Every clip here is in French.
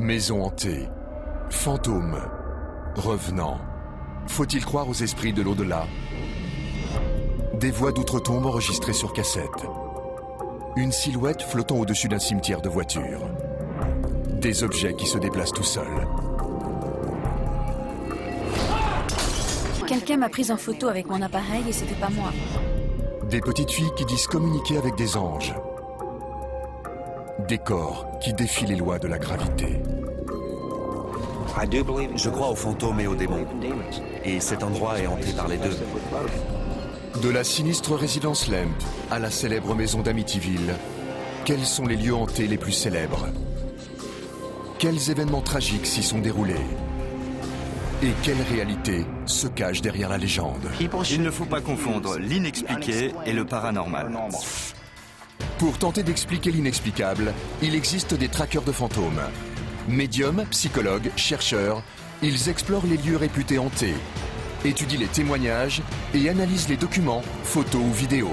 Maison hantée, fantômes, revenants. Faut-il croire aux esprits de l'au-delà? Des voix d'outre-tombe enregistrées sur cassette. Une silhouette flottant au-dessus d'un cimetière de voitures. Des objets qui se déplacent tout seuls. Quelqu'un m'a prise en photo avec mon appareil et c'était pas moi. Des petites filles qui disent communiquer avec des anges. Des corps qui défient les lois de la gravité. Je crois aux fantômes et aux démons. Et cet endroit est hanté par les deux. De la sinistre résidence Lemp à la célèbre maison d'Amityville, quels sont les lieux hantés les plus célèbres? Quels événements tragiques s'y sont déroulés? Et quelle réalité se cache derrière la légende? Il ne faut pas confondre l'inexpliqué et le paranormal. Pour tenter d'expliquer l'inexplicable, il existe des traqueurs de fantômes. Médiums, psychologues, chercheurs, ils explorent les lieux réputés hantés, étudient les témoignages et analysent les documents, photos ou vidéos.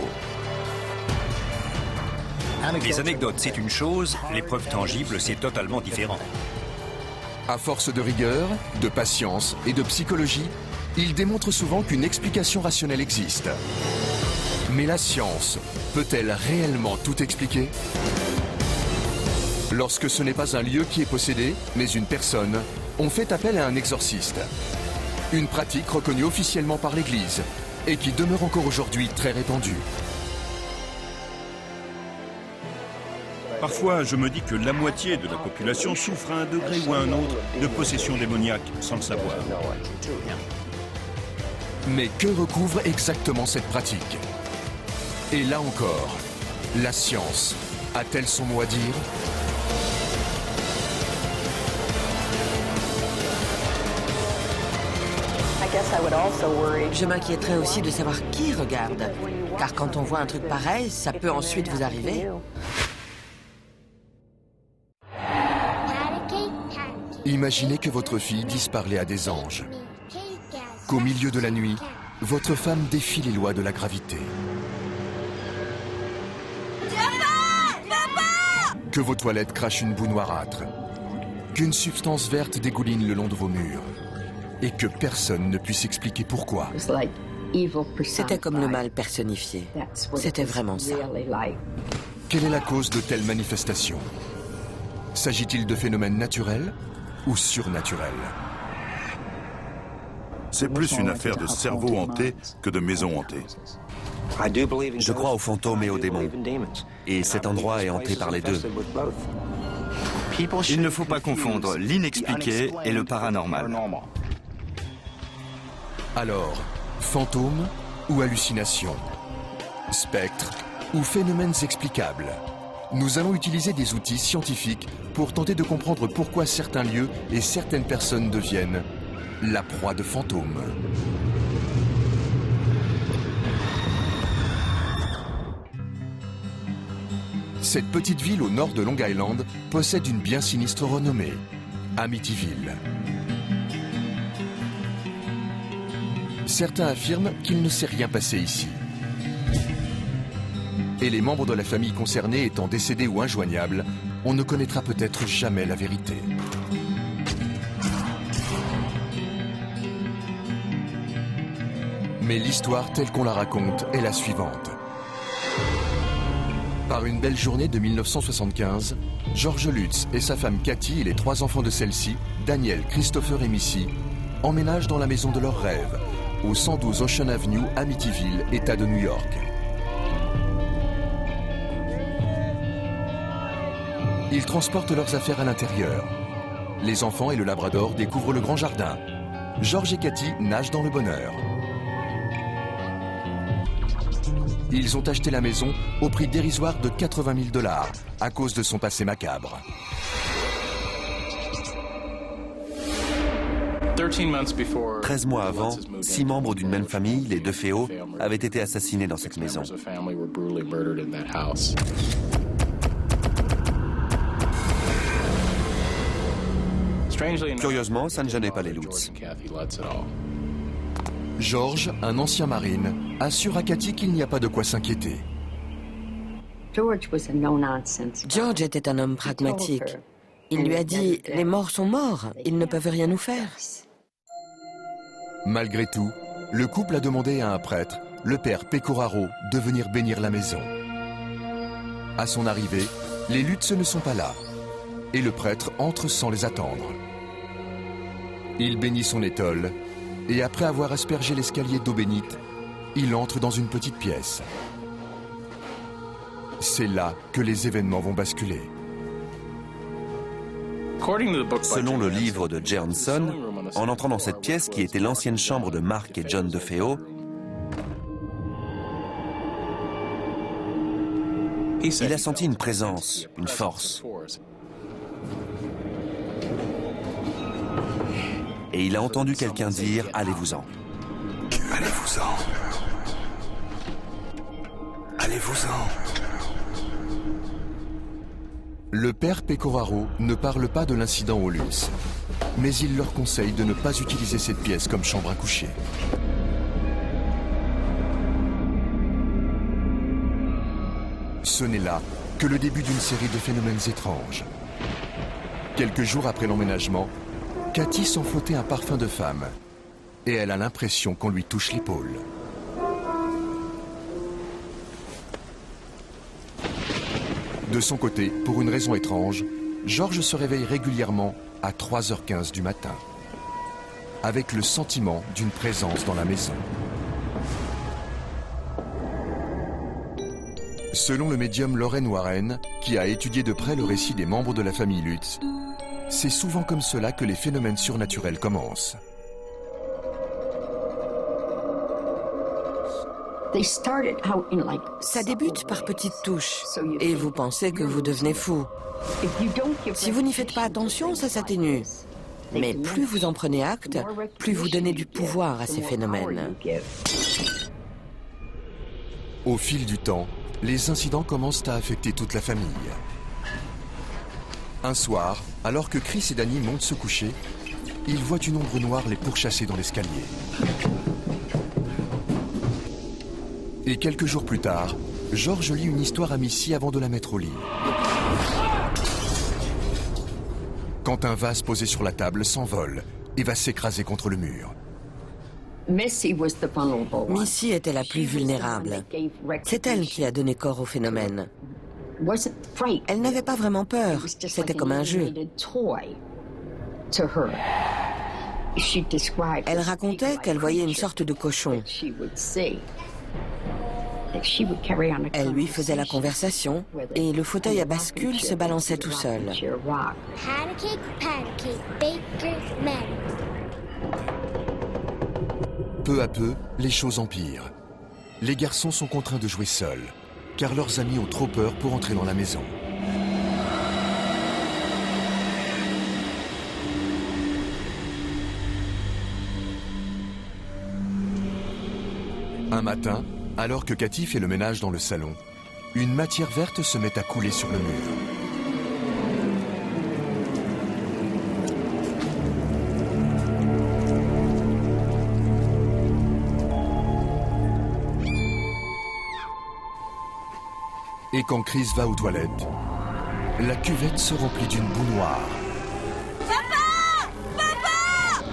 Les anecdotes, c'est une chose, les preuves tangibles, c'est totalement différent. À force de rigueur, de patience et de psychologie, ils démontrent souvent qu'une explication rationnelle existe. Mais la science peut-elle réellement tout expliquer? Lorsque ce n'est pas un lieu qui est possédé, mais une personne, on fait appel à un exorciste. Une pratique reconnue officiellement par l'Église et qui demeure encore aujourd'hui très répandue. Parfois, je me dis que la moitié de la population souffre à un degré ou à un autre de possession démoniaque, sans le savoir. Mais que recouvre exactement cette pratique? Et là encore, la science a-t-elle son mot à dire? Je m'inquiéterais aussi de savoir qui regarde. Car quand on voit un truc pareil, ça peut ensuite vous arriver. Imaginez que votre fille dise parler à des anges. Qu'au milieu de la nuit, votre femme défie les lois de la gravité. Que vos toilettes crachent une boue noirâtre. Qu'une substance verte dégouline le long de vos murs. Et que personne ne puisse expliquer pourquoi. C'était comme le mal personnifié. C'était vraiment ça. Quelle est la cause de telles manifestations? S'agit-il de phénomènes naturels ou surnaturels? C'est plus une affaire de cerveau hanté que de maison hantée. Je crois aux fantômes et aux démons. Et cet endroit est hanté par les deux. Il ne faut pas confondre l'inexpliqué et le paranormal. Alors, fantômes ou hallucinations? Spectres ou phénomènes explicables? Nous allons utiliser des outils scientifiques pour tenter de comprendre pourquoi certains lieux et certaines personnes deviennent la proie de fantômes. Cette petite ville au nord de Long Island possède une bien sinistre renommée, Amityville. Certains affirment qu'il ne s'est rien passé ici. Et les membres de la famille concernée étant décédés ou injoignables, on ne connaîtra peut-être jamais la vérité. Mais l'histoire telle qu'on la raconte est la suivante. Par une belle journée de 1975, George Lutz et sa femme Cathy et les 3 enfants de celle-ci, Daniel, Christopher et Missy, emménagent dans la maison de leurs rêves, au 112 Ocean Avenue, Amityville, État de New York. Ils transportent leurs affaires à l'intérieur. Les enfants et le labrador découvrent le grand jardin. George et Cathy nagent dans le bonheur. Ils ont acheté la maison au prix dérisoire de 80 000 $ à cause de son passé macabre. 13 mois avant, 6 membres d'une même famille, les deux Féo, avaient été assassinés dans cette maison. Curieusement, ça ne gênait pas les Lutz. George, un ancien marine, assure à Cathy qu'il n'y a pas de quoi s'inquiéter. George était un homme pragmatique. Il lui a dit « Les morts sont morts, ils ne peuvent rien nous faire ». Malgré tout, le couple a demandé à un prêtre, le père Pecoraro, de venir bénir la maison. À son arrivée, les Lutz ne sont pas là, et le prêtre entre sans les attendre. Il bénit son étole, et après avoir aspergé l'escalier d'eau bénite, il entre dans une petite pièce. C'est là que les événements vont basculer. Selon le livre de Johnson, en entrant dans cette pièce qui était l'ancienne chambre de Mark et John DeFeo, il a senti une présence, une force. Et il a entendu quelqu'un dire « Allez-vous-en ». Allez-vous-en. Allez-vous-en. Le père Pecoraro ne parle pas de l'incident au Lutz, mais il leur conseille de ne pas utiliser cette pièce comme chambre à coucher. Ce n'est là que le début d'une série de phénomènes étranges. Quelques jours après l'emménagement, Cathy sent flotter un parfum de femme et elle a l'impression qu'on lui touche l'épaule. De son côté, pour une raison étrange, George se réveille régulièrement à 3h15 du matin, avec le sentiment d'une présence dans la maison. Selon le médium Lorraine Warren, qui a étudié de près le récit des membres de la famille Lutz, c'est souvent comme cela que les phénomènes surnaturels commencent. Ça débute par petites touches, et vous pensez que vous devenez fou. Si vous n'y faites pas attention, ça s'atténue. Mais plus vous en prenez acte, plus vous donnez du pouvoir à ces phénomènes. Au fil du temps, les incidents commencent à affecter toute la famille. Un soir, alors que Chris et Danny montent se coucher, ils voient une ombre noire les pourchasser dans l'escalier. Et quelques jours plus tard, George lit une histoire à Missy avant de la mettre au lit. Quand un vase posé sur la table s'envole et va s'écraser contre le mur. Missy était la plus vulnérable. C'est elle qui a donné corps au phénomène. Elle n'avait pas vraiment peur, c'était comme un jeu. Elle racontait qu'elle voyait une sorte de cochon. Elle lui faisait la conversation et le fauteuil à bascule se balançait tout seul. Pancake, pancake, baker's man. Peu à peu, les choses empirent. Les garçons sont contraints de jouer seuls, car leurs amis ont trop peur pour entrer dans la maison. Un matin, alors que Cathy fait le ménage dans le salon, une matière verte se met à couler sur le mur. Et quand Chris va aux toilettes, la cuvette se remplit d'une boue noire. Papa! Papa!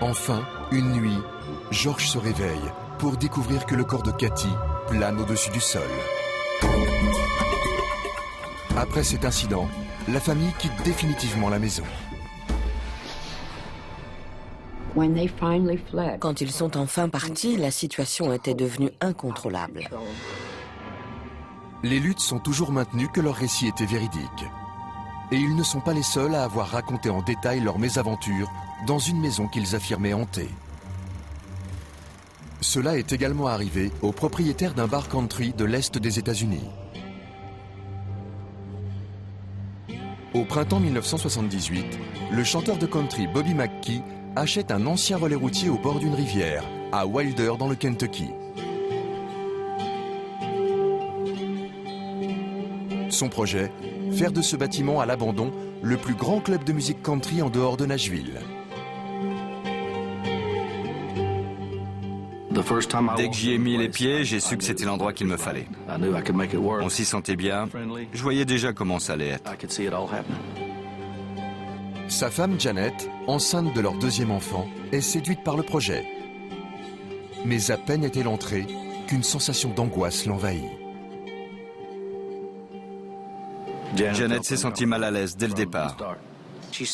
Enfin, une nuit, George se réveille pour découvrir que le corps de Cathy plane au-dessus du sol. Après cet incident, la famille quitte définitivement la maison. Quand ils sont enfin partis, la situation était devenue incontrôlable. Les Lutz sont toujours maintenus que leur récit était véridique. Et ils ne sont pas les seuls à avoir raconté en détail leurs mésaventures dans une maison qu'ils affirmaient hantée. Cela est également arrivé au propriétaire d'un bar country de l'Est des États-Unis. Au printemps 1978, le chanteur de country Bobby McKee achète un ancien relais routier au bord d'une rivière, à Wilder dans le Kentucky. Son projet, faire de ce bâtiment à l'abandon le plus grand club de musique country en dehors de Nashville. Dès que j'y ai mis les pieds, j'ai su que c'était l'endroit qu'il me fallait. On s'y sentait bien. Je voyais déjà comment ça allait être. Sa femme Janet, enceinte de leur deuxième enfant, est séduite par le projet. Mais à peine est-elle entrée qu'une sensation d'angoisse l'envahit. Janet s'est sentie mal à l'aise dès le départ.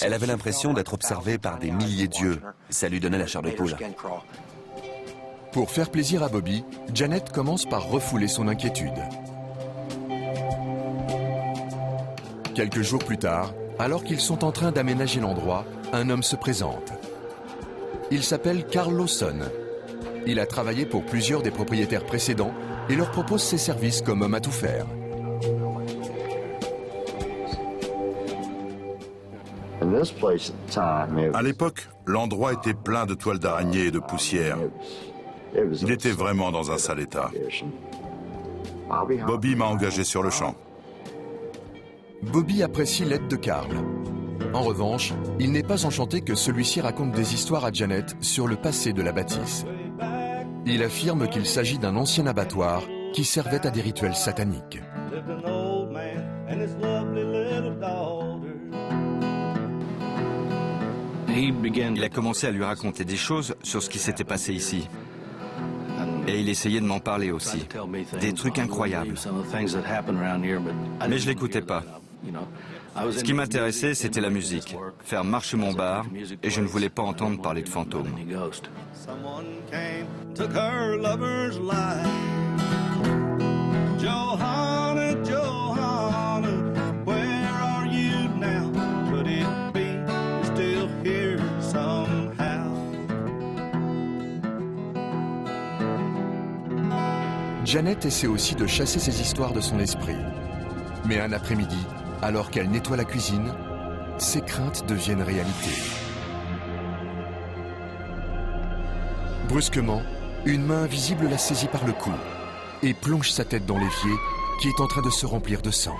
Elle avait l'impression d'être observée par des milliers d'yeux. Ça lui donnait la chair de poule. Pour faire plaisir à Bobby, Janet commence par refouler son inquiétude. Quelques jours plus tard, alors qu'ils sont en train d'aménager l'endroit, un homme se présente. Il s'appelle Carl Lawson. Il a travaillé pour plusieurs des propriétaires précédents et leur propose ses services comme homme à tout faire. À l'époque, l'endroit était plein de toiles d'araignée et de poussière. Il était vraiment dans un sale état. Bobby m'a engagé sur le champ. Bobby apprécie l'aide de Carl. En revanche, il n'est pas enchanté que celui-ci raconte des histoires à Janet sur le passé de la bâtisse. Il affirme qu'il s'agit d'un ancien abattoir qui servait à des rituels sataniques. Il a commencé à lui raconter des choses sur ce qui s'était passé ici. Et il essayait de m'en parler aussi. Des trucs incroyables. Mais je l'écoutais pas. Ce qui m'intéressait, c'était la musique. Faire marcher mon bar, et je ne voulais pas entendre parler de fantômes. Janet essaie aussi de chasser ces histoires de son esprit. Mais un après-midi, alors qu'elle nettoie la cuisine, ses craintes deviennent réalité. Brusquement, une main invisible la saisit par le cou et plonge sa tête dans l'évier qui est en train de se remplir de sang.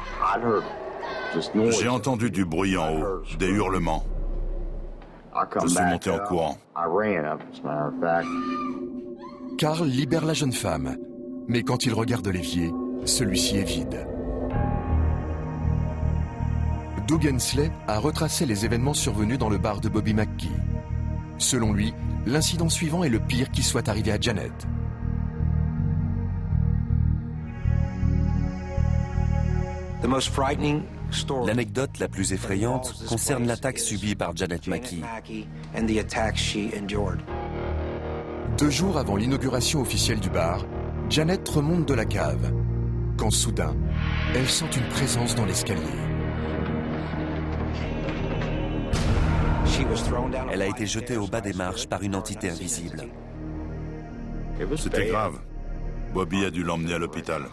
J'ai entendu du bruit en haut, des hurlements. Je suis monté en courant. Carl libère la jeune femme, mais quand il regarde l'évier, celui-ci est vide. Doug Hensley a retracé les événements survenus dans le bar de Bobby McKee. Selon lui, l'incident suivant est le pire qui soit arrivé à Janet. L'anecdote la plus effrayante concerne l'attaque subie par Janet McKee. 2 jours avant l'inauguration officielle du bar, Janet remonte de la cave, quand soudain, elle sent une présence dans l'escalier. Elle a été jetée au bas des marches par une entité invisible. C'était grave. Bobby a dû l'emmener à l'hôpital.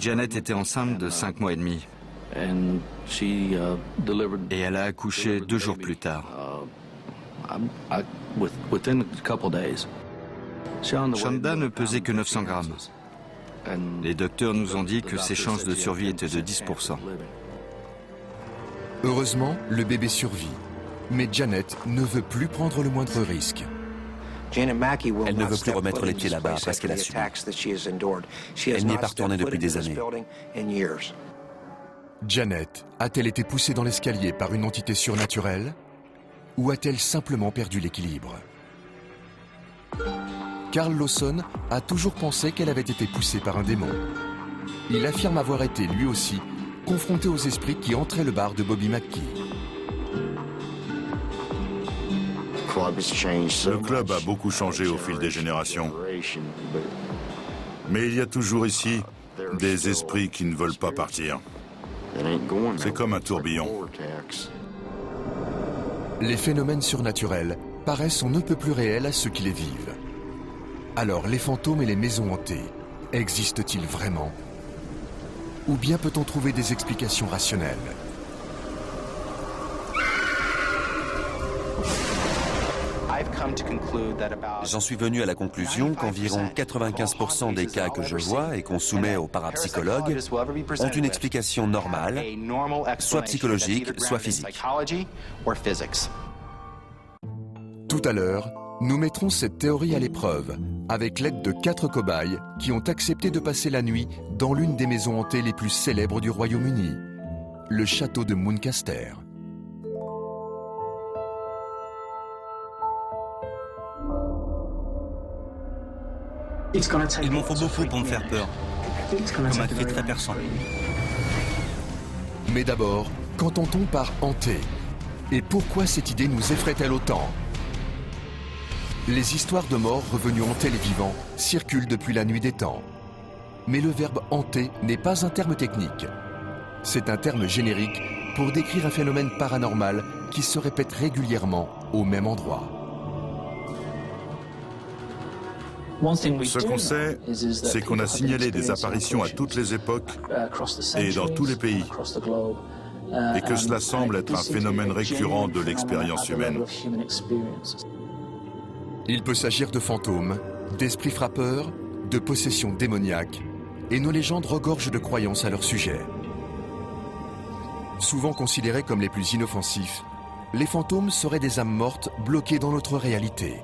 Janet était enceinte de 5 mois et demi. Et elle a accouché 2 jours plus tard. Shonda ne pesait que 900 grammes. Les docteurs nous ont dit que ses chances de survie étaient de 10%. Heureusement, le bébé survit. Mais Janet ne veut plus prendre le moindre risque. Elle ne veut plus remettre les pieds là-bas parce qu'elle a subi. Elle n'y est pas retournée depuis des années. Janet a-t-elle été poussée dans l'escalier par une entité surnaturelle ou a-t-elle simplement perdu l'équilibre? Carl Lawson a toujours pensé qu'elle avait été poussée par un démon. Il affirme avoir été, lui aussi, confronté aux esprits qui entraient le bar de Bobby McKee. Le club a beaucoup changé au fil des générations. Mais il y a toujours ici des esprits qui ne veulent pas partir. C'est comme un tourbillon. Les phénomènes surnaturels paraissent on ne peut plus réels à ceux qui les vivent. Alors les fantômes et les maisons hantées, existent-ils vraiment? Ou bien peut-on trouver des explications rationnelles? J'en suis venu à la conclusion qu'environ 95% des cas que je vois et qu'on soumet aux parapsychologues ont une explication normale, soit psychologique, soit physique. Tout à l'heure, Nous mettrons cette théorie à l'épreuve avec l'aide de 4 cobayes qui ont accepté de passer la nuit dans l'une des maisons hantées les plus célèbres du Royaume-Uni, le château de Muncaster. Il m'en faut beaucoup pour me faire peur, comme un cri très perçant. Mais d'abord, qu'entend-on par hanté? Et pourquoi cette idée nous effraie-t-elle autant? Les histoires de morts revenus hanter les vivants circulent depuis la nuit des temps. Mais le verbe hanter n'est pas un terme technique. C'est un terme générique pour décrire un phénomène paranormal qui se répète régulièrement au même endroit. Ce qu'on sait, c'est qu'on a signalé des apparitions à toutes les époques et dans tous les pays, et que cela semble être un phénomène récurrent de l'expérience humaine. Il peut s'agir de fantômes, d'esprits frappeurs, de possessions démoniaques, et nos légendes regorgent de croyances à leur sujet. Souvent considérés comme les plus inoffensifs, les fantômes seraient des âmes mortes bloquées dans notre réalité.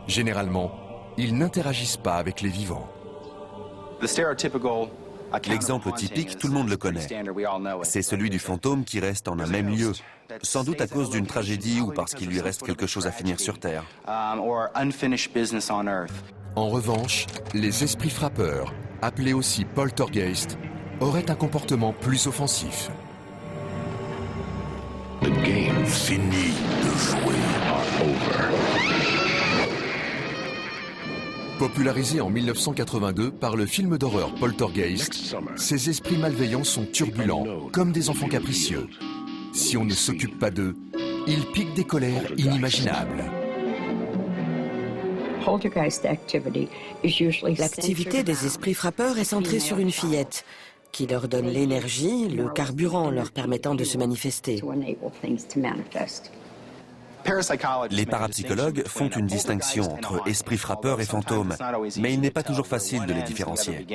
Généralement, ils n'interagissent pas avec les vivants. L'exemple typique, tout le monde le connaît. C'est celui du fantôme qui reste en un même lieu, sans doute à cause d'une tragédie ou parce qu'il lui reste quelque chose à finir sur Terre. En revanche, les esprits frappeurs, appelés aussi poltergeist, auraient un comportement plus offensif. The game fini de jouer over. Popularisé en 1982 par le film d'horreur Poltergeist, ces esprits malveillants sont turbulents, comme des enfants capricieux. Si on ne s'occupe pas d'eux, ils piquent des colères inimaginables. L'activité des esprits frappeurs est centrée sur une fillette, qui leur donne l'énergie, le carburant leur permettant de se manifester. Les parapsychologues font une distinction entre esprits frappeurs et fantômes, mais il n'est pas toujours facile de les différencier.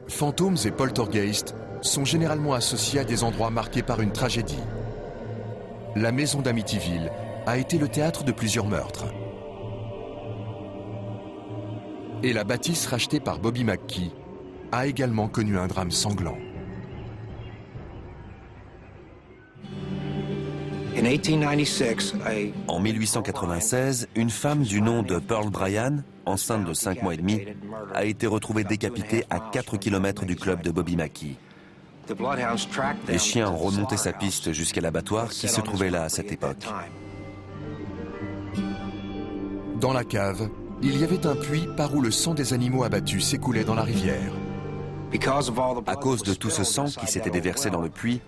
Fantômes et poltergeists sont généralement associés à des endroits marqués par une tragédie. La maison d'Amityville a été le théâtre de plusieurs meurtres. Et la bâtisse rachetée par Bobby McKee a également connu un drame sanglant. En 1896, une femme du nom de Pearl Bryan, enceinte de 5 mois et demi, a été retrouvée décapitée à 4 km du club de Bobby McKee. Les chiens ont remonté sa piste jusqu'à l'abattoir qui se trouvait là à cette époque. Dans la cave, il y avait un puits par où le sang des animaux abattus s'écoulait dans la rivière. À cause de tout ce sang qui s'était déversé dans le puits,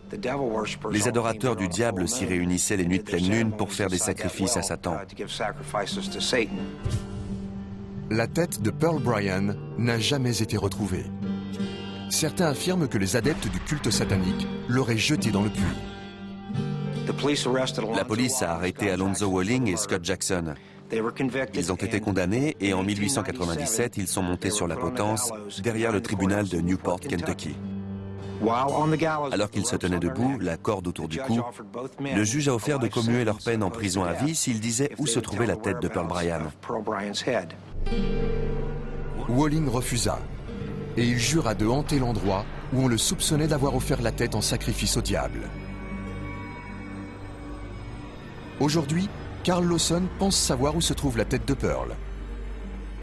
les adorateurs du diable s'y réunissaient les nuits de pleine lune pour faire des sacrifices à Satan. La tête de Pearl Bryan n'a jamais été retrouvée. Certains affirment que les adeptes du culte satanique l'auraient jeté dans le puits. La police a arrêté Alonzo Walling et Scott Jackson. Ils ont été condamnés et en 1897, ils sont montés sur la potence derrière le tribunal de Newport, Kentucky. Alors qu'ils se tenaient debout, la corde autour du cou, le juge a offert de commuer leur peine en prison à vie s'ils disaient où se trouvait la tête de Pearl Bryan. Walling refusa et il jura de hanter l'endroit où on le soupçonnait d'avoir offert la tête en sacrifice au diable. Aujourd'hui, Carl Lawson pense savoir où se trouve la tête de Pearl.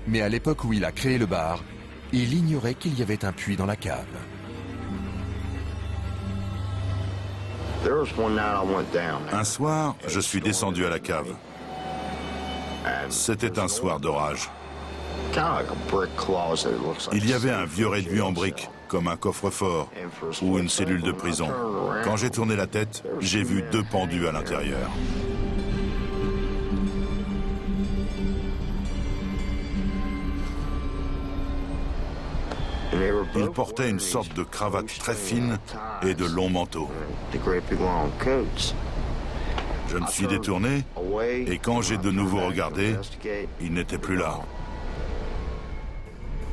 Mais à l'époque où il a créé le bar, il ignorait qu'il y avait un puits dans la cave. Un soir, je suis descendu à la cave. C'était un soir d'orage. Il y avait un vieux réduit en briques, comme un coffre-fort ou une cellule de prison. Quand j'ai tourné la tête, j'ai vu 2 pendus à l'intérieur. Ils portaient une sorte de cravate très fine et de longs manteaux. Je me suis détourné et quand j'ai de nouveau regardé, ils n'étaient plus là.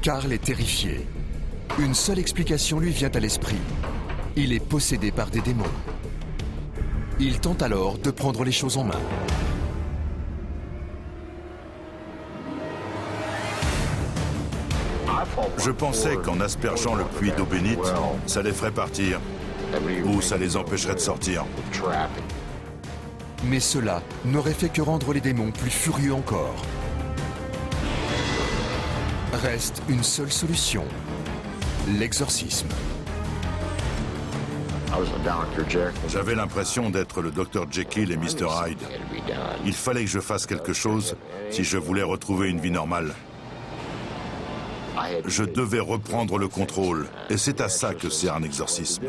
Carl est terrifié. Une seule explication lui vient à l'esprit. Il est possédé par des démons. Il tente alors de prendre les choses en main. Je pensais qu'en aspergeant le puits d'eau bénite, ça les ferait partir, ou ça les empêcherait de sortir. Mais cela n'aurait fait que rendre les démons plus furieux encore. Reste une seule solution, l'exorcisme. J'avais l'impression d'être le Dr Jekyll et Mr Hyde. Il fallait que je fasse quelque chose si je voulais retrouver une vie normale. Je devais reprendre le contrôle, et c'est à ça que sert un exorcisme.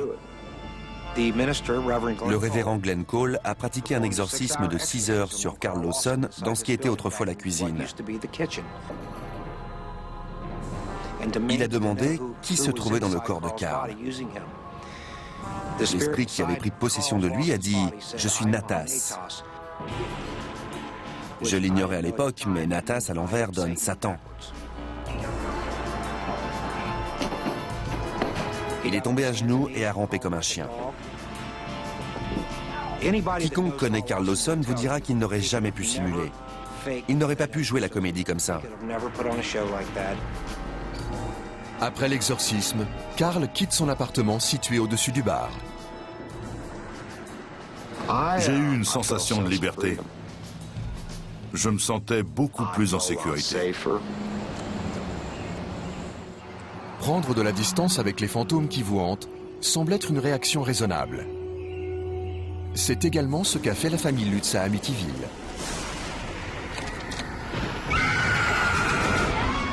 Le révérend Glenn Cole a pratiqué un exorcisme de 6 heures sur Carl Lawson dans ce qui était autrefois la cuisine. Il a demandé qui se trouvait dans le corps de Carl. L'esprit qui avait pris possession de lui a dit « Je suis Natas ». Je l'ignorais à l'époque, mais Natas à l'envers donne Satan. Il est tombé à genoux et a rampé comme un chien. Quiconque connaît Carl Lawson vous dira qu'il n'aurait jamais pu simuler. Il n'aurait pas pu jouer la comédie comme ça. Après l'exorcisme, Carl quitte son appartement situé au-dessus du bar. J'ai eu une sensation de liberté. Je me sentais beaucoup plus en sécurité. Prendre de la distance avec les fantômes qui vous hantent semble être une réaction raisonnable. C'est également ce qu'a fait la famille Lutz à Amityville.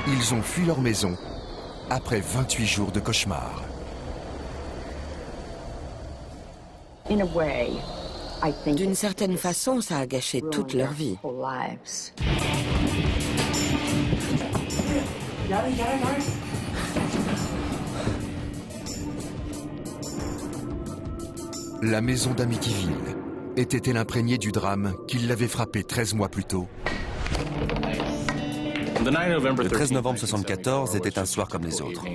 Ils ont fui leur maison après 28 jours de cauchemar. D'une certaine façon, ça a gâché toute leur vie. La maison d'Amityville était-elle imprégnée du drame qui l'avait frappé 13 mois plus tôt? Le 13 novembre 1974 était un soir comme les autres.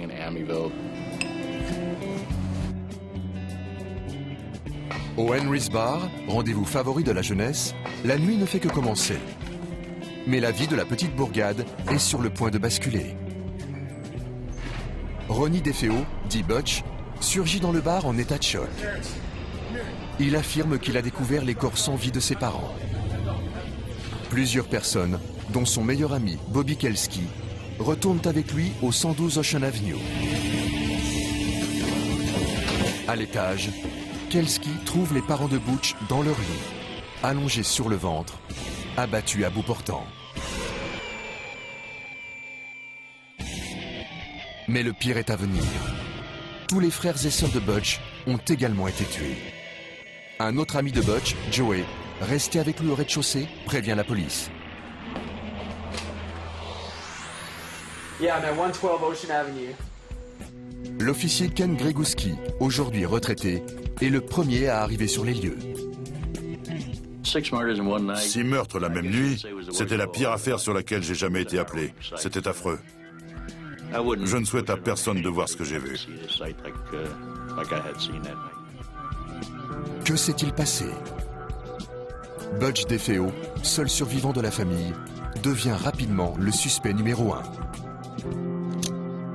Au Henry's Bar, rendez-vous favori de la jeunesse, la nuit ne fait que commencer. Mais la vie de la petite bourgade est sur le point de basculer. Ronnie DeFeo, dit Butch, surgit dans le bar en état de choc. Il affirme qu'il a découvert les corps sans vie de ses parents. Plusieurs personnes, dont son meilleur ami Bobby Kelski, retournent avec lui au 112 Ocean Avenue. À l'étage, Kelski trouve les parents de Butch dans leur lit, allongés sur le ventre, abattus à bout portant. Mais le pire est à venir. Tous les frères et sœurs de Butch ont également été tués. Un autre ami de Butch, Joey, resté avec lui au rez-de-chaussée, prévient la police. L'officier Ken Greguski, aujourd'hui retraité, est le premier à arriver sur les lieux. 6 meurtres la même nuit, c'était la pire affaire sur laquelle j'ai jamais été appelé. C'était affreux. Je ne souhaite à personne de voir ce que j'ai vu. Que s'est-il passé? Butch DeFeo, seul survivant de la famille, devient rapidement le suspect numéro 1.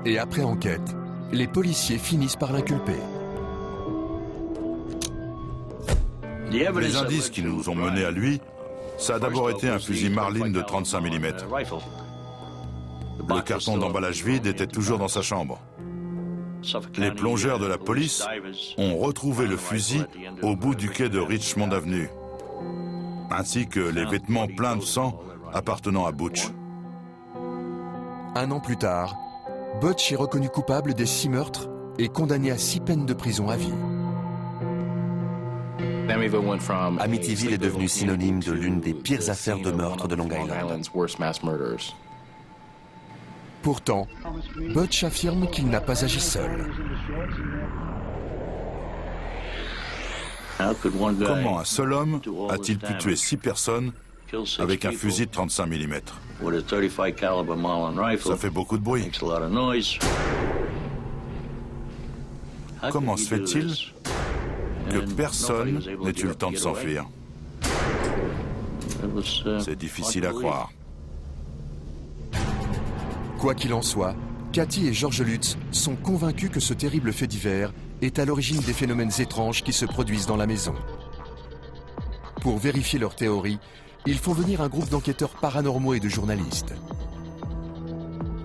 Et après enquête, les policiers finissent par l'inculper. Les indices qui nous ont menés à lui, ça a d'abord été un fusil Marlin de 35 mm. Le carton d'emballage vide était toujours dans sa chambre. Les plongeurs de la police ont retrouvé le fusil au bout du quai de Richmond Avenue, ainsi que les vêtements pleins de sang appartenant à Butch. Un an plus tard, Butch est reconnu coupable des 6 meurtres et condamné à 6 peines de prison à vie. Amityville est devenu synonyme de l'une des pires affaires de meurtre de Long Island. Pourtant, Butch affirme qu'il n'a pas agi seul. Comment un seul homme a-t-il pu tuer 6 personnes avec un fusil de 35 mm? Ça fait beaucoup de bruit. Comment se fait-il que personne n'ait eu le temps de s'enfuir? C'est difficile à croire. Quoi qu'il en soit, Cathy et George Lutz sont convaincus que ce terrible fait divers est à l'origine des phénomènes étranges qui se produisent dans la maison. Pour vérifier leur théorie, ils font venir un groupe d'enquêteurs paranormaux et de journalistes.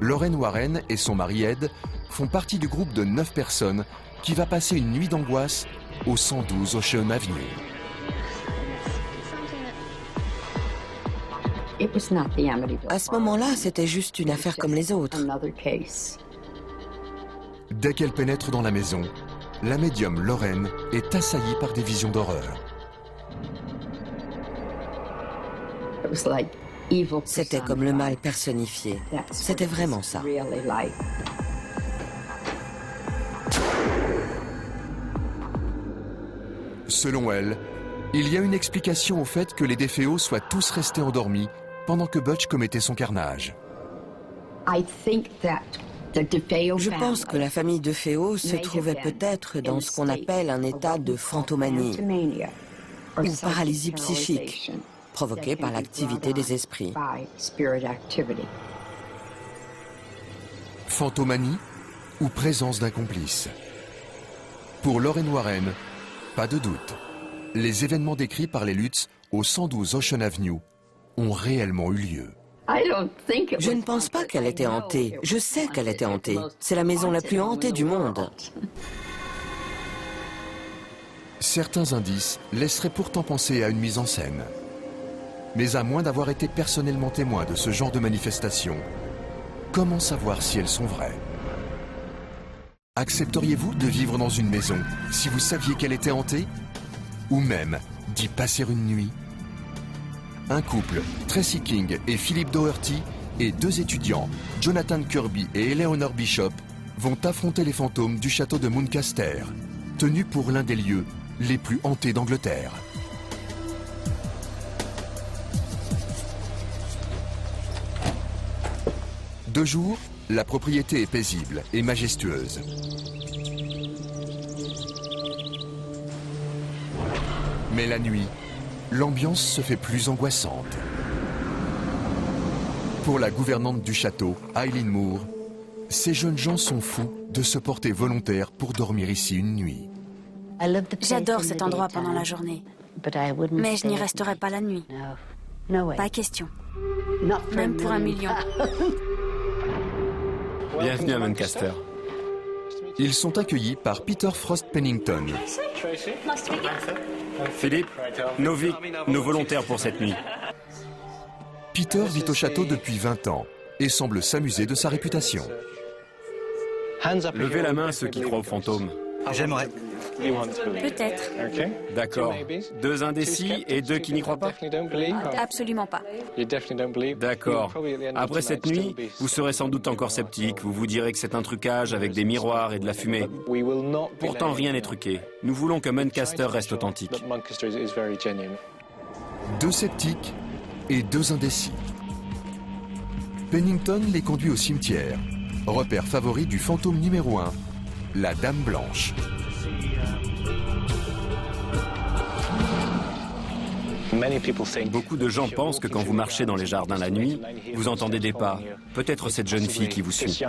Lorraine Warren et son mari Ed font partie du groupe de 9 personnes qui va passer une nuit d'angoisse au 112 Ocean Avenue. À ce moment-là, c'était juste une affaire comme les autres. Dès qu'elle pénètre dans la maison, la médium Lorraine est assaillie par des visions d'horreur. C'était comme le mal personnifié. C'était vraiment ça. Selon elle, il y a une explication au fait que les DeFeo soient tous restés endormis pendant que Butch commettait son carnage. Je pense que la famille DeFeo se trouvait peut-être dans ce qu'on appelle un état de fantomanie ou paralysie psychique, provoquée par l'activité des esprits. Fantomanie ou présence d'un complice. Pour Lorraine Warren, pas de doute. Les événements décrits par les Lutz au 112 Ocean Avenue ont réellement eu lieu. Je ne pense pas qu'elle était hantée. Je sais qu'elle était hantée. C'est la maison la plus hantée du monde. Certains indices laisseraient pourtant penser à une mise en scène. Mais à moins d'avoir été personnellement témoin de ce genre de manifestation, comment savoir si elles sont vraies? Accepteriez-vous de vivre dans une maison si vous saviez qu'elle était hantée? Ou même d'y passer une nuit? Un couple, Tracy King et Philip Doherty, et 2 étudiants, Jonathan Kirby et Eleanor Bishop, vont affronter les fantômes du château de Muncaster, tenu pour l'un des lieux les plus hantés d'Angleterre. De jour, la propriété est paisible et majestueuse. Mais la nuit, l'ambiance se fait plus angoissante. Pour la gouvernante du château, Eileen Moore, ces jeunes gens sont fous de se porter volontaires pour dormir ici une nuit. J'adore cet endroit pendant la journée, mais je n'y resterai pas la nuit. Pas question. Même pour $1 million. Bienvenue à Muncaster. Ils sont accueillis par Peter Frost Pennington. Philippe, nos volontaires pour cette nuit. Peter vit au château depuis 20 ans et semble s'amuser de sa réputation. Levez la main ceux qui croient aux fantômes. J'aimerais. Peut-être. D'accord. 2 indécis et 2 qui n'y croient pas? Absolument pas. D'accord. Après cette nuit, vous serez sans doute encore sceptique. Vous vous direz que c'est un trucage avec des miroirs et de la fumée. Pourtant, rien n'est truqué. Nous voulons que Muncaster reste authentique. 2 sceptiques et 2 indécis. Pennington les conduit au cimetière, repère favori du fantôme numéro 1, la Dame Blanche. Beaucoup de gens pensent que quand vous marchez dans les jardins la nuit, vous entendez des pas. Peut-être cette jeune fille qui vous suit.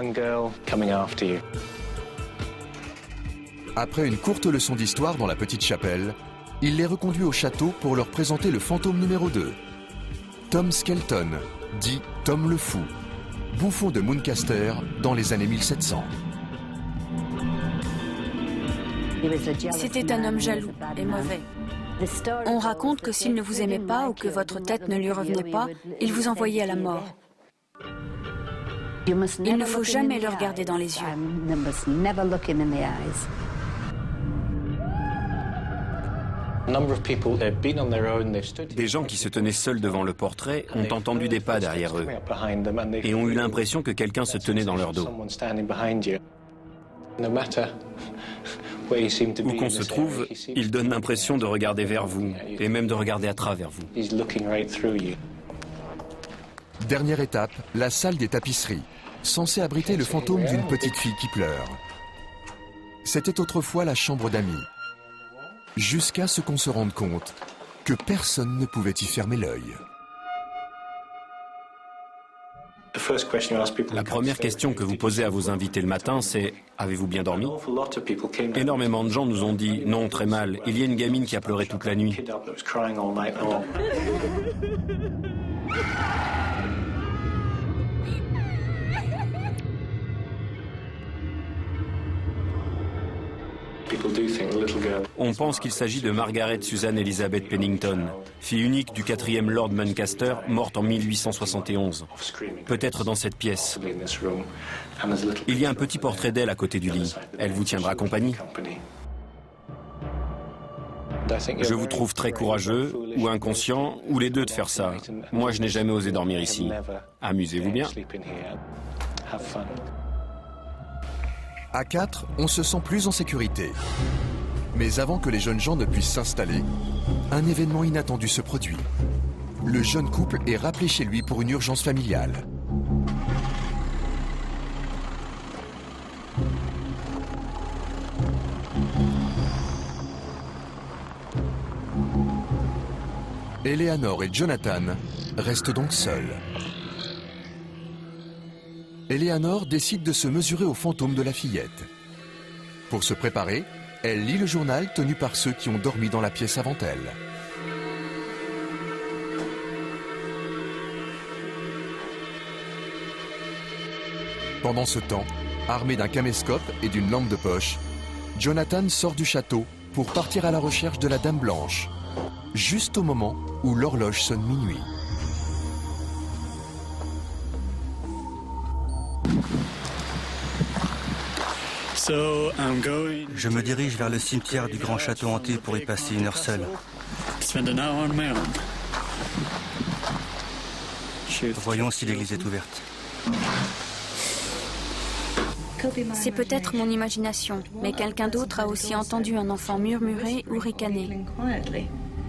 Après une courte leçon d'histoire dans la petite chapelle, il les reconduit au château pour leur présenter le fantôme numéro 2. Tom Skelton, dit Tom le Fou, bouffon de Muncaster dans les années 1700. C'était un homme jaloux et mauvais. On raconte que s'il ne vous aimait pas ou que votre tête ne lui revenait pas, il vous envoyait à la mort. Il ne faut jamais le regarder dans les yeux. Des gens qui se tenaient seuls devant le portrait ont entendu des pas derrière eux et ont eu l'impression que quelqu'un se tenait dans leur dos. Où qu'on se trouve, il donne l'impression de regarder vers vous et même de regarder à travers vous. Dernière étape, la salle des tapisseries, censée abriter le fantôme d'une petite fille qui pleure. C'était autrefois la chambre d'amis. Jusqu'à ce qu'on se rende compte que personne ne pouvait y fermer l'œil. La première question que vous posez à vos invités le matin, c'est « Avez-vous bien dormi ?» Énormément de gens nous ont dit « Non, très mal. Il y a une gamine qui a pleuré toute la nuit. » On pense qu'il s'agit de Margaret Susan Elizabeth Pennington, fille unique du 4e Lord Muncaster, morte en 1871. Peut-être dans cette pièce. Il y a un petit portrait d'elle à côté du lit. Elle vous tiendra compagnie. Je vous trouve très courageux, ou inconscient, ou les deux de faire ça. Moi, je n'ai jamais osé dormir ici. Amusez-vous bien. À 4, on se sent plus en sécurité. Mais avant que les jeunes gens ne puissent s'installer, un événement inattendu se produit. Le jeune couple est rappelé chez lui pour une urgence familiale. Eleanor et Jonathan restent donc seuls. Eleanor décide de se mesurer au fantôme de la fillette. Pour se préparer, elle lit le journal tenu par ceux qui ont dormi dans la pièce avant elle. Pendant ce temps, armé d'un caméscope et d'une lampe de poche, Jonathan sort du château pour partir à la recherche de la Dame Blanche, juste au moment où l'horloge sonne minuit. Je me dirige vers le cimetière du Grand Château hanté pour y passer une heure seule. Voyons si l'église est ouverte. C'est peut-être mon imagination, mais quelqu'un d'autre a aussi entendu un enfant murmurer ou ricaner.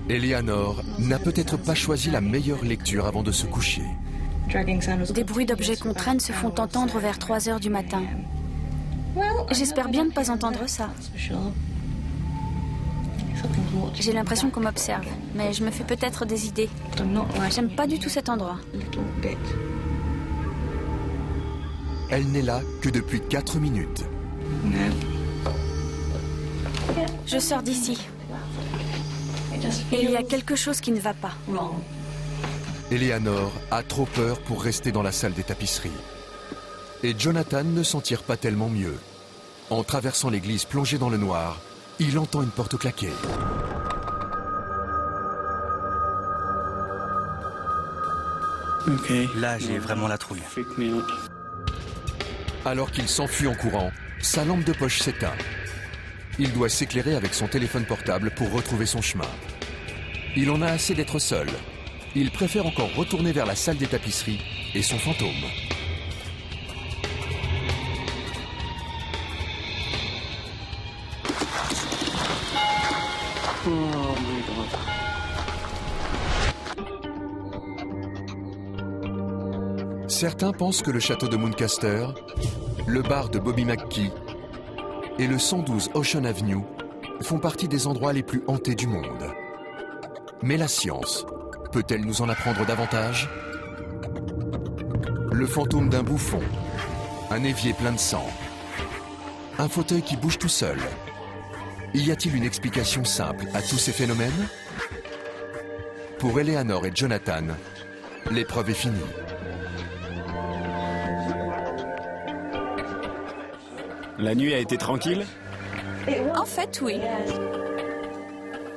Eleanor n'a peut-être pas choisi la meilleure lecture avant de se coucher. Des bruits d'objets qu'on traîne se font entendre vers 3 heures du matin. J'espère bien ne pas entendre ça. J'ai l'impression qu'on m'observe, mais je me fais peut-être des idées. J'aime pas du tout cet endroit. Elle n'est là que depuis 4 minutes. Je sors d'ici. Et il y a quelque chose qui ne va pas. Eleanor a trop peur pour rester dans la salle des tapisseries. Et Jonathan ne s'en tire pas tellement mieux. En traversant l'église plongée dans le noir, il entend une porte claquer. Là, j'ai vraiment la trouille. Alors qu'il s'enfuit en courant, sa lampe de poche s'éteint. Il doit s'éclairer avec son téléphone portable pour retrouver son chemin. Il en a assez d'être seul. Il préfère encore retourner vers la salle des tapisseries et son fantôme. Certains pensent que le château de Muncaster, le bar de Bobby McKee et le 112 Ocean Avenue font partie des endroits les plus hantés du monde. Mais la science peut-elle nous en apprendre davantage? Le fantôme d'un bouffon, un évier plein de sang, un fauteuil qui bouge tout seul. Y a-t-il une explication simple à tous ces phénomènes? Pour Eleanor et Jonathan, l'épreuve est finie. La nuit a été tranquille? En fait, oui.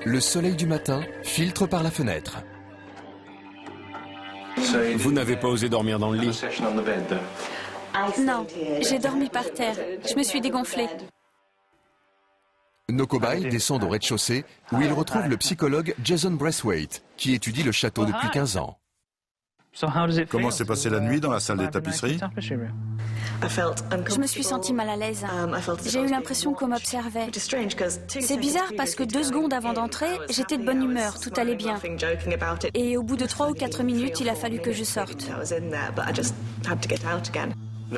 Le soleil du matin filtre par la fenêtre. Vous n'avez pas osé dormir dans le lit? Non, j'ai dormi par terre. Je me suis dégonflée. Nos cobayes descendent au rez-de-chaussée où ils retrouvent le psychologue Jason Braithwaite, qui étudie le château depuis 15 ans. Comment s'est passée la nuit dans la salle des tapisseries? Je me suis sentie mal à l'aise. J'ai eu l'impression qu'on m'observait. C'est bizarre parce que 2 secondes avant d'entrer, j'étais de bonne humeur, tout allait bien. Et au bout de 3 ou 4 minutes, il a fallu que je sorte.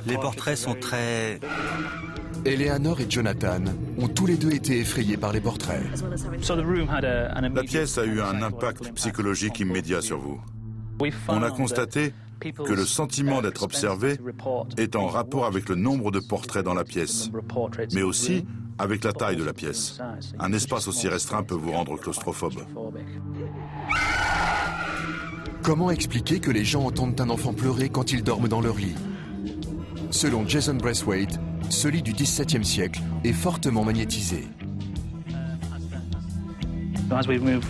Les portraits sont très... Eleanor et Jonathan ont tous les deux été effrayés par les portraits. La pièce a eu un impact psychologique immédiat sur vous. On a constaté que le sentiment d'être observé est en rapport avec le nombre de portraits dans la pièce, mais aussi avec la taille de la pièce. Un espace aussi restreint peut vous rendre claustrophobe. Comment expliquer que les gens entendent un enfant pleurer quand ils dorment dans leur lit? Selon Jason Braithwaite, ce lit du XVIIe siècle est fortement magnétisé.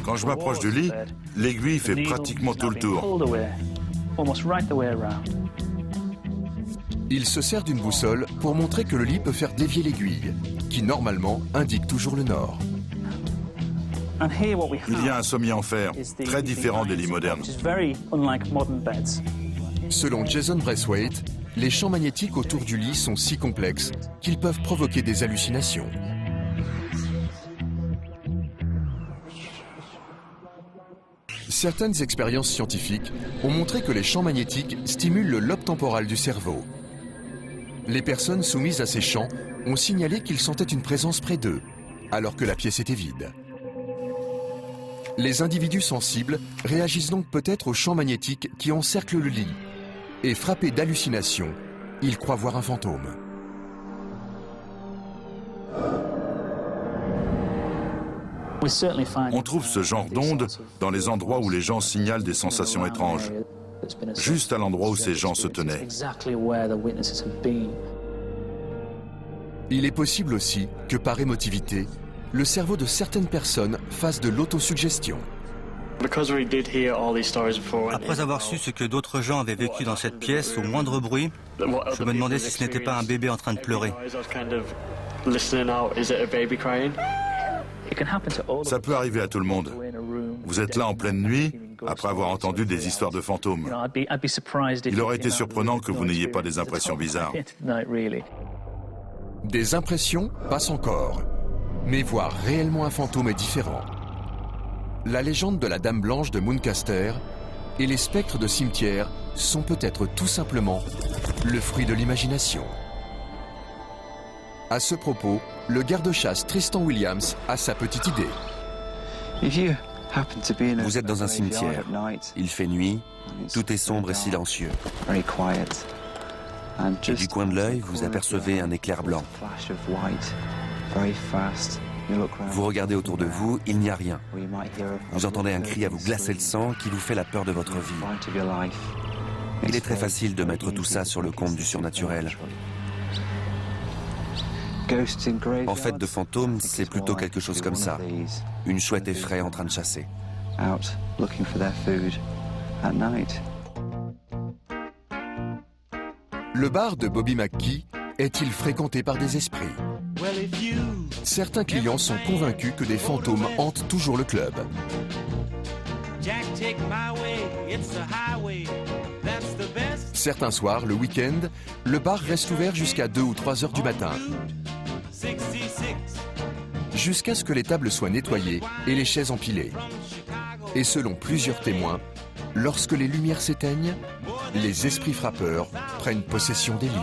Quand je m'approche du lit, l'aiguille fait pratiquement tout le tour. Il se sert d'une boussole pour montrer que le lit peut faire dévier l'aiguille, qui normalement indique toujours le nord. Il y a un sommier en fer, très différent des lits modernes. Selon Jason Braithwaite, les champs magnétiques autour du lit sont si complexes qu'ils peuvent provoquer des hallucinations. Certaines expériences scientifiques ont montré que les champs magnétiques stimulent le lobe temporal du cerveau. Les personnes soumises à ces champs ont signalé qu'ils sentaient une présence près d'eux, alors que la pièce était vide. Les individus sensibles réagissent donc peut-être aux champs magnétiques qui encerclent le lit, et frappés d'hallucinations, ils croient voir un fantôme. On trouve ce genre d'ondes dans les endroits où les gens signalent des sensations étranges, juste à l'endroit où ces gens se tenaient. Il est possible aussi que par émotivité, le cerveau de certaines personnes fasse de l'autosuggestion. Après avoir su ce que d'autres gens avaient vécu dans cette pièce, au moindre bruit, je me demandais si ce n'était pas un bébé en train de pleurer. Ça peut arriver à tout le monde. Vous êtes là en pleine nuit, après avoir entendu des histoires de fantômes. Il aurait été surprenant que vous n'ayez pas des impressions bizarres. Des impressions passent encore, mais voir réellement un fantôme est différent. La légende de la Dame Blanche de Muncaster et les spectres de cimetière sont peut-être tout simplement le fruit de l'imagination. À ce propos, le garde-chasse Tristan Williams a sa petite idée. Vous êtes dans un cimetière, il fait nuit, tout est sombre et silencieux. Et du coin de l'œil, vous apercevez un éclair blanc. Vous regardez autour de vous, il n'y a rien. Vous entendez un cri à vous glacer le sang qui vous fait la peur de votre vie. Il est très facile de mettre tout ça sur le compte du surnaturel. En fait, de fantômes, c'est plutôt quelque chose comme ça. Une chouette effraie en train de chasser. Le bar de Bobby McKee est-il fréquenté par des esprits? Certains clients sont convaincus que des fantômes hantent toujours le club. Certains soirs, le week-end, le bar reste ouvert jusqu'à 2 ou 3 heures du matin. Jusqu'à ce que les tables soient nettoyées et les chaises empilées. Et selon plusieurs témoins, lorsque les lumières s'éteignent, les esprits frappeurs prennent possession des lieux.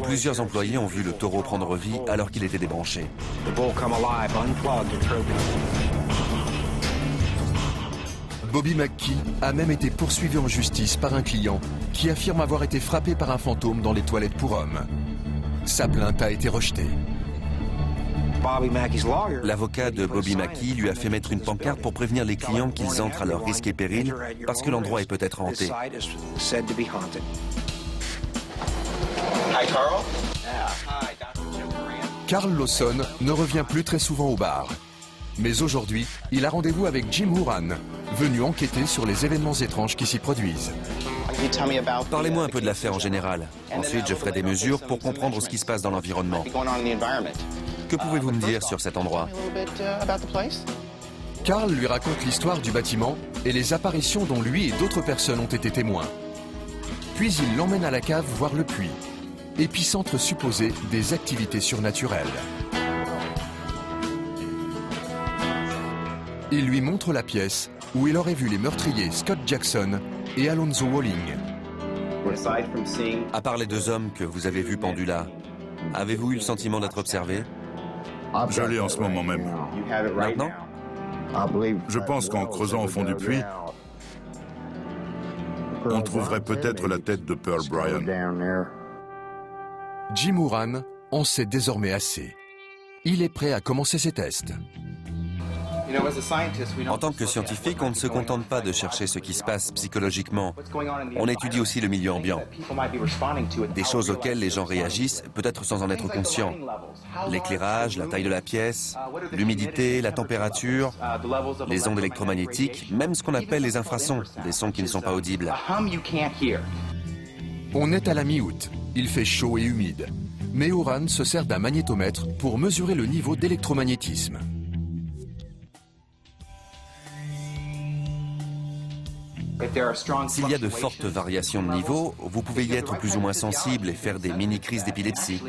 Plusieurs employés ont vu le taureau prendre vie alors qu'il était débranché. Bobby McKee a même été poursuivi en justice par un client qui affirme avoir été frappé par un fantôme dans les toilettes pour hommes. Sa plainte a été rejetée. L'avocat de Bobby McKee lui a fait mettre une pancarte pour prévenir les clients qu'ils entrent à leur risque et péril parce que l'endroit est peut-être hanté. Carl Lawson ne revient plus très souvent au bar. Mais aujourd'hui, il a rendez-vous avec Jim Houran, venu enquêter sur les événements étranges qui s'y produisent. Parlez-moi un peu de l'affaire en général. Ensuite, je ferai des mesures pour comprendre ce qui se passe dans l'environnement. Que pouvez-vous me dire sur cet endroit? Carl lui raconte l'histoire du bâtiment et les apparitions dont lui et d'autres personnes ont été témoins. Puis il l'emmène à la cave voir le puits, épicentre supposé des activités surnaturelles. Il lui montre la pièce où il aurait vu les meurtriers Scott Jackson et Alonzo Walling. À part les deux hommes que vous avez vus pendus là, avez-vous eu le sentiment d'être observé? Je l'ai en ce moment même. Maintenant? Je pense qu'en creusant au fond du puits, on trouverait peut-être la tête de Pearl Bryan. Jim Houran en sait désormais assez. Il est prêt à commencer ses tests. En tant que scientifique, on ne se contente pas de chercher ce qui se passe psychologiquement. On étudie aussi le milieu ambiant. Des choses auxquelles les gens réagissent, peut-être sans en être conscients. L'éclairage, la taille de la pièce, l'humidité, la température, les ondes électromagnétiques, même ce qu'on appelle les infrasons, des sons qui ne sont pas audibles. On est à la mi-août. Il fait chaud et humide. Mais Houran se sert d'un magnétomètre pour mesurer le niveau d'électromagnétisme. S'il y a de fortes variations de niveau, vous pouvez y être plus ou moins sensible et faire des mini-crises d'épilepsie.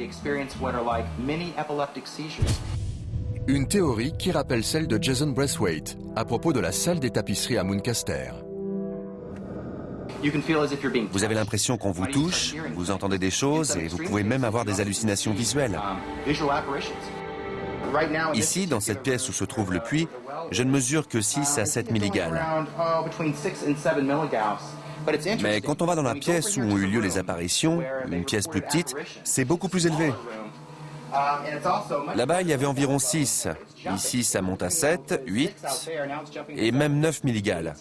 Une théorie qui rappelle celle de Jason Braithwaite à propos de la salle des tapisseries à Muncaster. Vous avez l'impression qu'on vous touche, vous entendez des choses et vous pouvez même avoir des hallucinations visuelles. Ici, dans cette pièce où se trouve le puits, je ne mesure que 6 à 7 milligals. Mais quand on va dans la pièce où ont eu lieu les apparitions, une pièce plus petite, c'est beaucoup plus élevé. Là-bas, il y avait environ 6. Ici, ça monte à 7, 8 et même 9 milligals.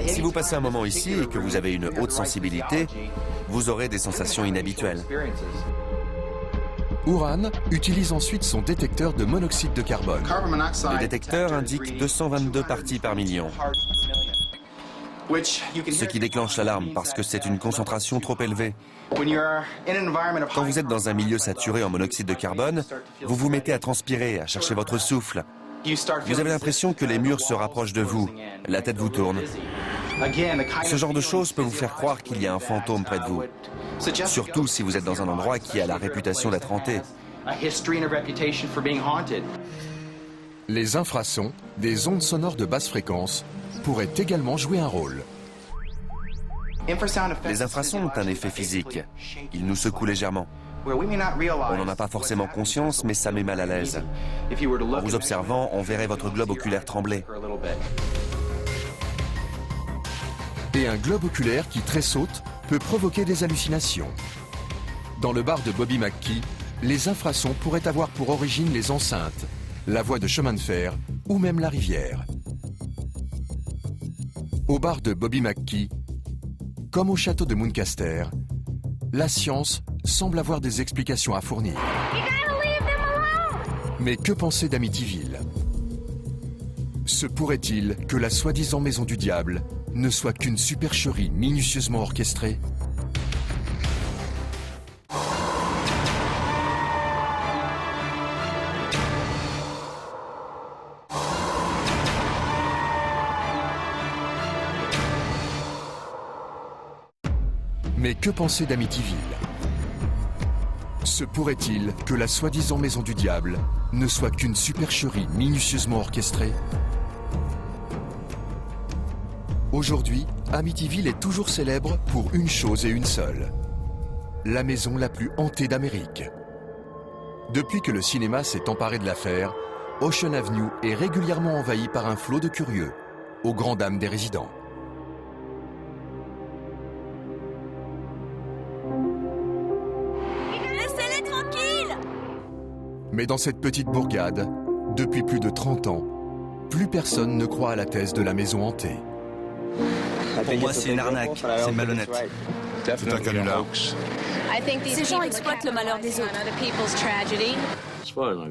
Si vous passez un moment ici et que vous avez une haute sensibilité, vous aurez des sensations inhabituelles. Houran utilise ensuite son détecteur de monoxyde de carbone. Le détecteur indique 222 parties par million. Ce qui déclenche l'alarme parce que c'est une concentration trop élevée. Quand vous êtes dans un milieu saturé en monoxyde de carbone, vous vous mettez à transpirer, à chercher votre souffle. Vous avez l'impression que les murs se rapprochent de vous, la tête vous tourne. Ce genre de choses peut vous faire croire qu'il y a un fantôme près de vous. Surtout si vous êtes dans un endroit qui a la réputation d'être hanté. Les infrasons, des ondes sonores de basse fréquence, pourraient également jouer un rôle. Les infrasons ont un effet physique. Ils nous secouent légèrement. On n'en a pas forcément conscience, mais ça met mal à l'aise. En vous observant, on verrait votre globe oculaire trembler. Et un globe oculaire qui tressaute peut provoquer des hallucinations. Dans le bar de Bobby McKee, les infrasons pourraient avoir pour origine les enceintes, la voie de chemin de fer ou même la rivière. Au bar de Bobby McKee, comme au château de Muncaster, la science semble avoir des explications à fournir. Mais que penser d'Amityville? Se pourrait-il que la soi-disant maison du diable ne soit qu'une supercherie minutieusement orchestrée? Mais que penser d'Amityville? Se pourrait-il que la soi-disant maison du diable ne soit qu'une supercherie minutieusement orchestrée? Aujourd'hui, Amityville est toujours célèbre pour une chose et une seule. La maison la plus hantée d'Amérique. Depuis que le cinéma s'est emparé de l'affaire, Ocean Avenue est régulièrement envahi par un flot de curieux, aux grandes dames des résidents. Laissez-les tranquilles! Mais dans cette petite bourgade, depuis plus de 30 ans, plus personne ne croit à la thèse de la maison hantée. Pour moi, c'est une arnaque, c'est malhonnête. C'est un canular. Ces gens exploitent le malheur des autres.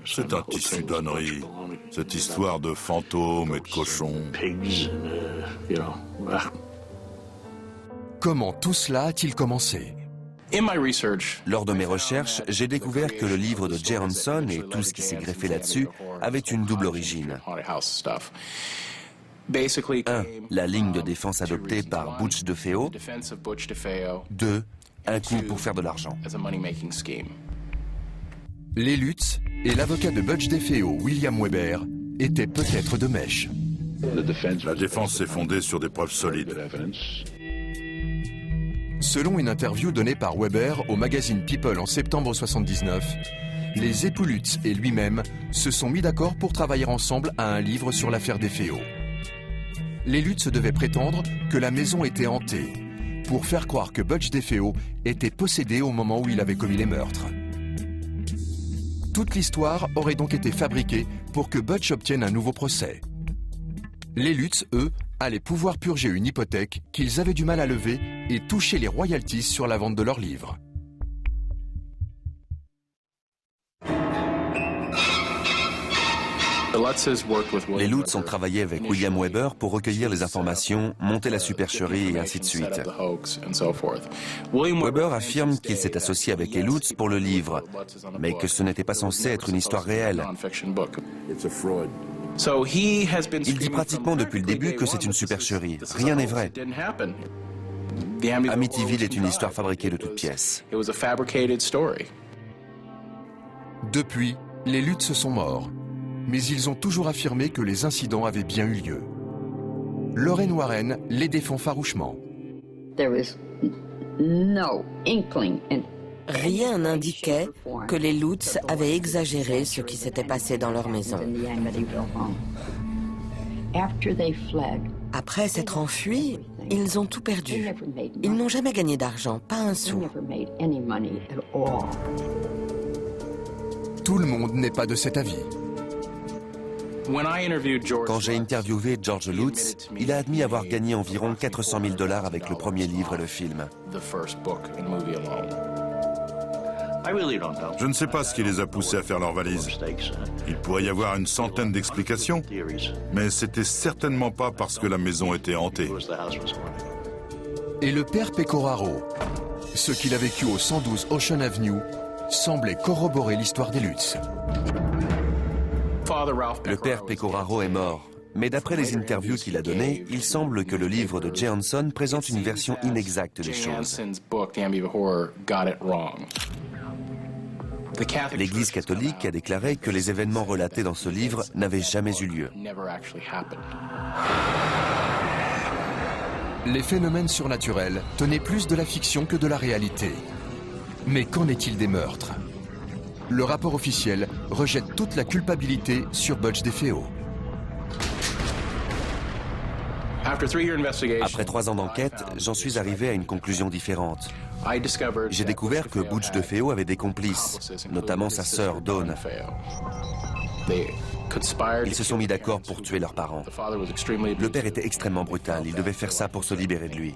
C'est un tissu d'ânerie. Cette histoire de fantômes et de cochons. Comment tout cela a-t-il commencé? Lors de mes recherches, j'ai découvert que le livre de Jay Hanson et tout ce qui s'est greffé là-dessus avaient une double origine. 1. La ligne de défense adoptée par Butch DeFeo. 2. Un coup pour faire de l'argent. Les Lutz et l'avocat de Butch DeFeo, William Weber, étaient peut-être de mèche. La défense s'est fondée sur des preuves solides. Selon une interview donnée par Weber au magazine People en septembre 1979, les époux Lutz et lui-même se sont mis d'accord pour travailler ensemble à un livre sur l'affaire des Féaux. Les Lutz devaient prétendre que la maison était hantée, pour faire croire que Butch DeFeo était possédé au moment où il avait commis les meurtres. Toute l'histoire aurait donc été fabriquée pour que Butch obtienne un nouveau procès. Les Lutz, eux, allaient pouvoir purger une hypothèque qu'ils avaient du mal à lever et toucher les royalties sur la vente de leurs livres. Les Lutz ont travaillé avec William Weber pour recueillir les informations, monter la supercherie et ainsi de suite. Weber affirme qu'il s'est associé avec les Lutz pour le livre, mais que ce n'était pas censé être une histoire réelle. Il dit pratiquement depuis le début que c'est une supercherie. Rien n'est vrai. Amityville est une histoire fabriquée de toutes pièces. Depuis, les Lutz sont morts, mais ils ont toujours affirmé que les incidents avaient bien eu lieu. Lorraine Warren les défend farouchement. Rien n'indiquait que les Lutz avaient exagéré ce qui s'était passé dans leur maison. Après s'être enfuis, ils ont tout perdu. Ils n'ont jamais gagné d'argent, pas un sou. Tout le monde n'est pas de cet avis. Quand j'ai interviewé George Lutz, il a admis avoir gagné environ 400 000 $ avec le premier livre et le film. Je ne sais pas ce qui les a poussés à faire leur valise. Il pourrait y avoir une centaine d'explications, mais c'était certainement pas parce que la maison était hantée. Et le père Pecoraro, ce qu'il a vécu au 112 Ocean Avenue, semblait corroborer l'histoire des Lutz. Le père Pecoraro est mort, mais d'après les interviews qu'il a données, il semble que le livre de Jay Hanson présente une version inexacte des choses. L'Église catholique a déclaré que les événements relatés dans ce livre n'avaient jamais eu lieu. Les phénomènes surnaturels tenaient plus de la fiction que de la réalité. Mais qu'en est-il des meurtres? Le rapport officiel rejette toute la culpabilité sur Butch DeFeo. Après 3 ans d'enquête, j'en suis arrivé à une conclusion différente. J'ai découvert que Butch DeFeo avait des complices, notamment sa sœur Dawn. Ils se sont mis d'accord pour tuer leurs parents. Le père était extrêmement brutal, il devait faire ça pour se libérer de lui.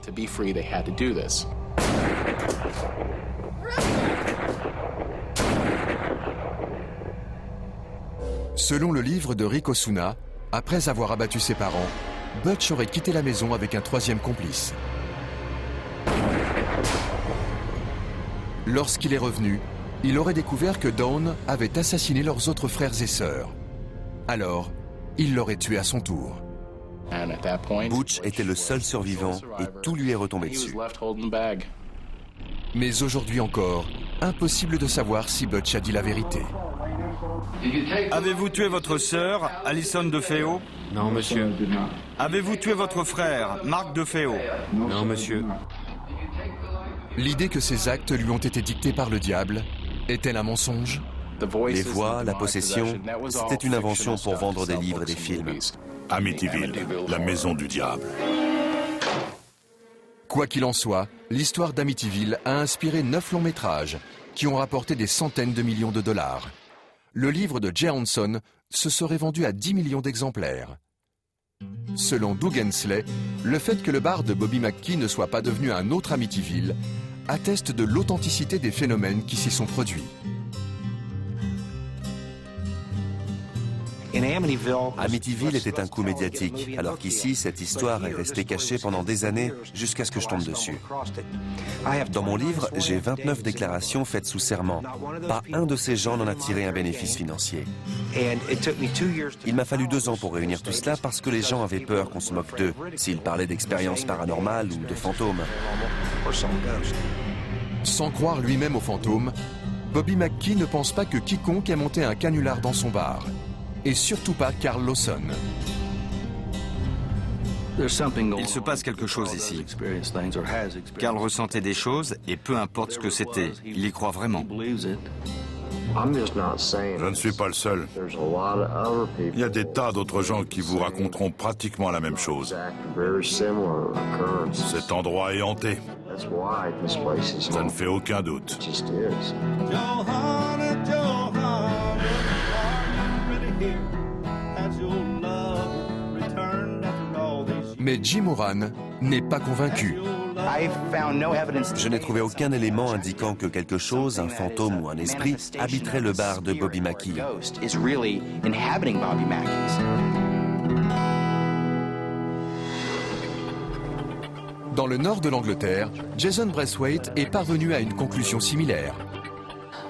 Selon le livre de Rick Osuna, après avoir abattu ses parents, Butch aurait quitté la maison avec un 3e complice. Lorsqu'il est revenu, il aurait découvert que Dawn avait assassiné leurs autres frères et sœurs. Alors, il l'aurait tué à son tour. Butch était le seul survivant et tout lui est retombé dessus. Mais aujourd'hui encore, impossible de savoir si Butch a dit la vérité. Avez-vous tué votre sœur, Alison DeFeo? Non, monsieur. Avez-vous tué votre frère, Mark DeFeo? Non, monsieur. L'idée que ces actes lui ont été dictés par le diable est-elle un mensonge? Les voix, la possession, c'était une invention pour vendre des livres et des films. Amityville, la maison du diable. Quoi qu'il en soit, l'histoire d'Amityville a inspiré 9 longs métrages qui ont rapporté des centaines de millions de dollars. Le livre de Jay Hanson se serait vendu à 10 millions d'exemplaires. Selon Doug Hensley, le fait que le bar de Bobby McKee ne soit pas devenu un autre Amityville atteste de l'authenticité des phénomènes qui s'y sont produits. Amityville était un coup médiatique, alors qu'ici, cette histoire est restée cachée pendant des années jusqu'à ce que je tombe dessus. Dans mon livre, j'ai 29 déclarations faites sous serment. Pas un de ces gens n'en a tiré un bénéfice financier. Il m'a fallu 2 ans pour réunir tout cela parce que les gens avaient peur qu'on se moque d'eux, s'ils parlaient d'expériences paranormales ou de fantômes. Sans croire lui-même aux fantômes, Bobby McKee ne pense pas que quiconque ait monté un canular dans son bar. Et surtout pas Carl Lawson. Il se passe quelque chose ici. Carl ressentait des choses et peu importe ce que c'était, il y croit vraiment. Je ne suis pas le seul. Il y a des tas d'autres gens qui vous raconteront pratiquement la même chose. Cet endroit est hanté. Ça ne fait aucun doute. Mais Jim Moran n'est pas convaincu. Je n'ai trouvé aucun élément indiquant que quelque chose, un fantôme ou un esprit, habiterait le bar de Bobby Mackey. Dans le nord de l'Angleterre, Jason Braithwaite est parvenu à une conclusion similaire.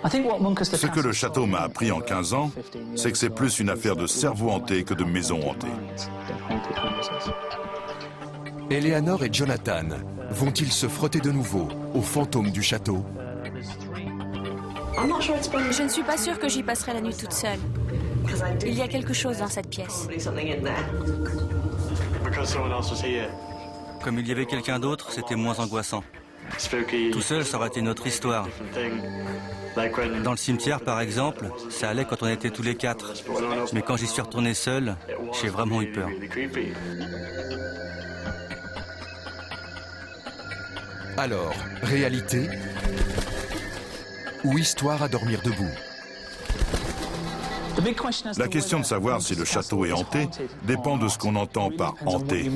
Ce que le château m'a appris en 15 ans, c'est que c'est plus une affaire de cerveau hanté que de maison hantée. Eleanor et Jonathan vont-ils se frotter de nouveau aux fantômes du château? Je ne suis pas sûre que j'y passerai la nuit toute seule. Il y a quelque chose dans cette pièce. Comme il y avait quelqu'un d'autre, c'était moins angoissant. Tout seul, ça aurait été une autre histoire. Dans le cimetière, par exemple, ça allait quand on était tous les quatre. Mais quand j'y suis retourné seul, j'ai vraiment eu peur. Alors, réalité ou histoire à dormir debout? La question de savoir si le château est hanté dépend de ce qu'on entend par hanté.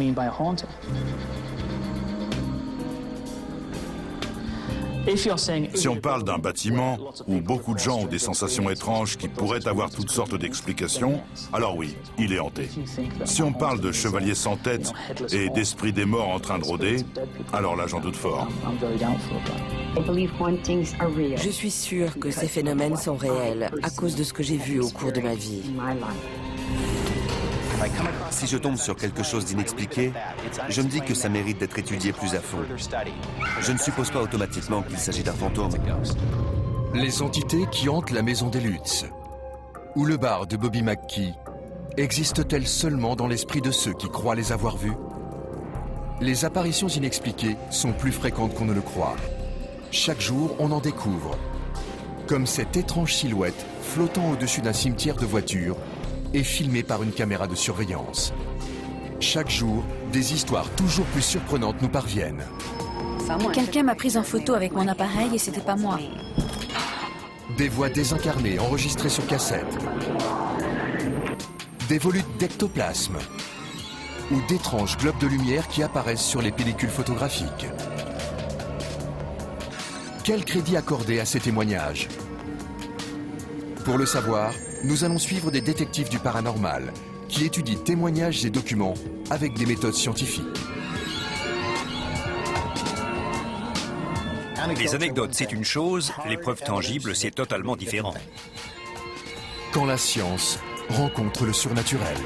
Si on parle d'un bâtiment où beaucoup de gens ont des sensations étranges qui pourraient avoir toutes sortes d'explications, alors oui, il est hanté. Si on parle de chevaliers sans tête et d'esprits des morts en train de rôder, alors là j'en doute fort. Je suis sûre que ces phénomènes sont réels à cause de ce que j'ai vu au cours de ma vie. Si je tombe sur quelque chose d'inexpliqué, je me dis que ça mérite d'être étudié plus à fond. Je ne suppose pas automatiquement qu'il s'agit d'un fantôme. Les entités qui hantent la maison des Lutz ou le bar de Bobby Mackey existent-elles seulement dans l'esprit de ceux qui croient les avoir vues? Les apparitions inexpliquées sont plus fréquentes qu'on ne le croit. Chaque jour, on en découvre. Comme cette étrange silhouette flottant au-dessus d'un cimetière de voitures et filmée par une caméra de surveillance. Chaque jour, des histoires toujours plus surprenantes nous parviennent. Quelqu'un m'a prise en photo avec mon appareil et c'était pas moi. Des voix désincarnées enregistrées sur cassette. Des volutes d'ectoplasme. Ou d'étranges globes de lumière qui apparaissent sur les pellicules photographiques. Quel crédit accorder à ces témoignages? Pour le savoir, nous allons suivre des détectives du paranormal qui étudient témoignages et documents avec des méthodes scientifiques. Les anecdotes, c'est une chose, les preuves tangibles, c'est totalement différent. Quand la science rencontre le surnaturel.